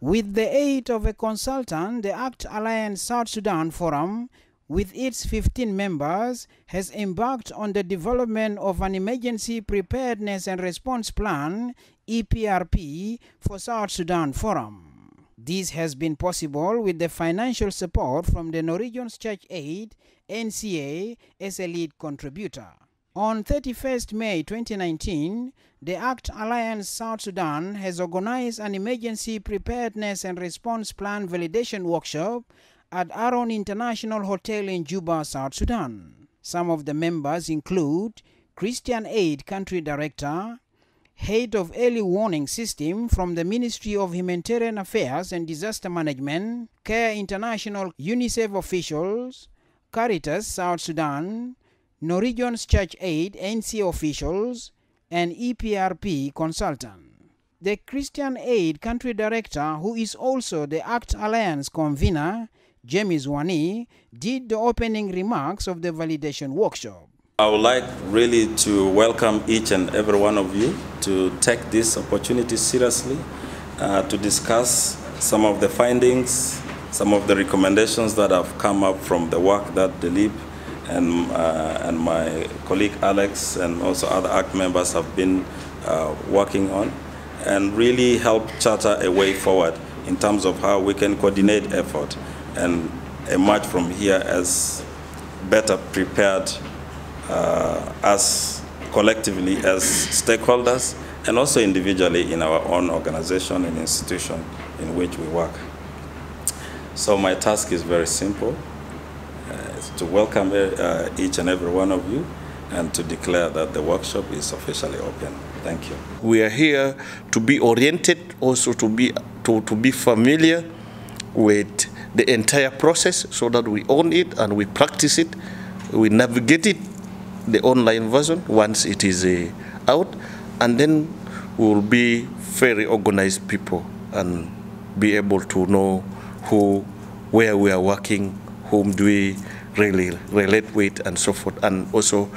With the aid of a consultant, the ACT Alliance South Sudan Forum, with its 15 members, has embarked on the development of an Emergency Preparedness and Response Plan, EPRP, for South Sudan Forum. This has been possible with the financial support from the Norwegian's Church Aid, NCA, as a lead contributor. On 31st May 2019, the ACT Alliance South Sudan has organized an Emergency Preparedness and Response Plan Validation Workshop at Aaron International Hotel in Juba, South Sudan. Some of the members include Christian Aid Country Director, Head of Early Warning System from the Ministry of Humanitarian Affairs and Disaster Management, Care International UNICEF officials, Caritas South Sudan, Norwegian's Church Aid NC officials, and EPRP consultant. The Christian Aid Country Director, who is also the ACT Alliance convener, James Wani, did the opening remarks of the validation workshop. I would like really to welcome each and every one of you to take this opportunity seriously, to discuss some of the findings, some of the recommendations that have come up from the work that Dilip and my colleague Alex and also other ACT members have been working on, and really help charter a way forward in terms of how we can coordinate effort and emerge from here as better prepared as collectively as stakeholders and also individually in our own organization and institution in which we work. So my task is very simple, to welcome each and every one of you and to declare that the workshop is officially open. Thank you. We are here to be oriented, also to be familiar with the entire process so that we own it and we practice it, we navigate it, the online version once it is out, and then we will be very organized people and be able to know where we are working, whom do we really relate with, and so forth, and also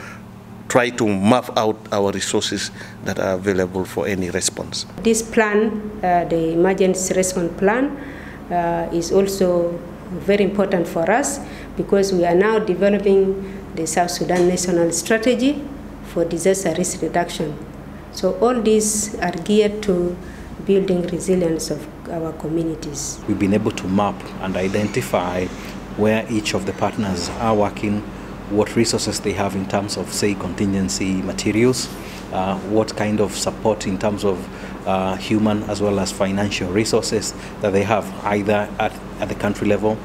try to map out our resources that are available for any response. This plan, the emergency response plan, is also very important for us because we are now developing the South Sudan National Strategy for Disaster Risk Reduction. So all these are geared to building resilience of our communities. We've been able to map and identify where each of the partners are working, what resources they have in terms of, say, contingency materials, what kind of support in terms of human as well as financial resources that they have either at the country level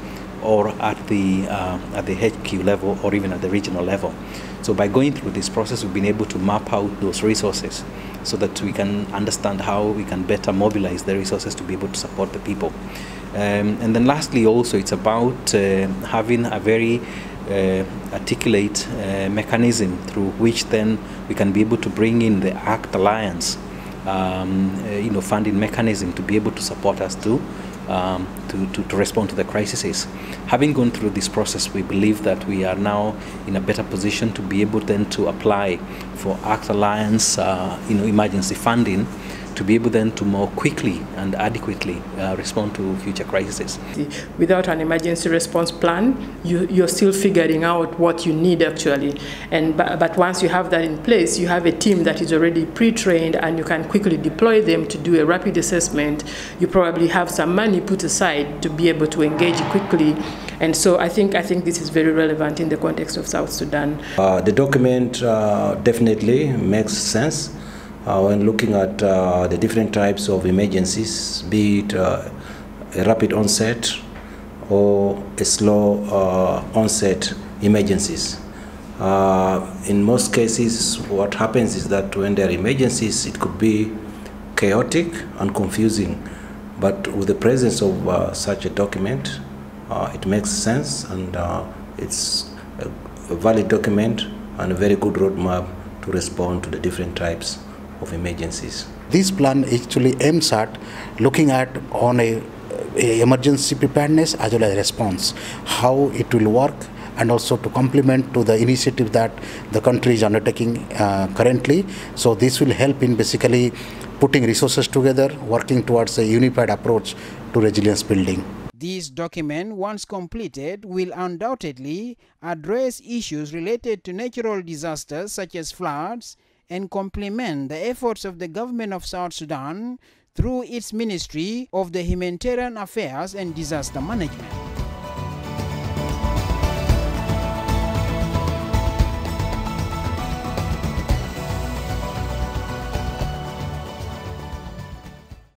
or at the HQ level or even at the regional level. So by going through this process, we've been able to map out those resources so that we can understand how we can better mobilize the resources to be able to support the people. And then lastly also, it's about having a very articulate mechanism through which then we can be able to bring in the ACT Alliance funding mechanism to be able to support us to respond to the crises. Having gone through this process, we believe that we are now in a better position to be able then to apply for ACT Alliance emergency funding to be able then to more quickly and adequately respond to future crises. Without an emergency response plan, you're still figuring out what you need actually. But once you have that in place, you have a team that is already pre-trained and you can quickly deploy them to do a rapid assessment. You probably have some money put aside to be able to engage quickly. And so I think this is very relevant in the context of South Sudan. The document definitely makes sense. When looking at the different types of emergencies, be it a rapid onset or a slow onset emergencies. In most cases, what happens is that when there are emergencies, it could be chaotic and confusing. But with the presence of such a document, it makes sense, and it's a valid document and a very good roadmap to respond to the different types of emergencies. This plan actually aims at looking at on a emergency preparedness as well as response, how it will work, and also to complement to the initiative that the country is undertaking currently. So this will help in basically putting resources together, working towards a unified approach to resilience building. This document, once completed, will undoubtedly address issues related to natural disasters such as floods and complement the efforts of the government of South Sudan through its Ministry of the Humanitarian Affairs and Disaster Management.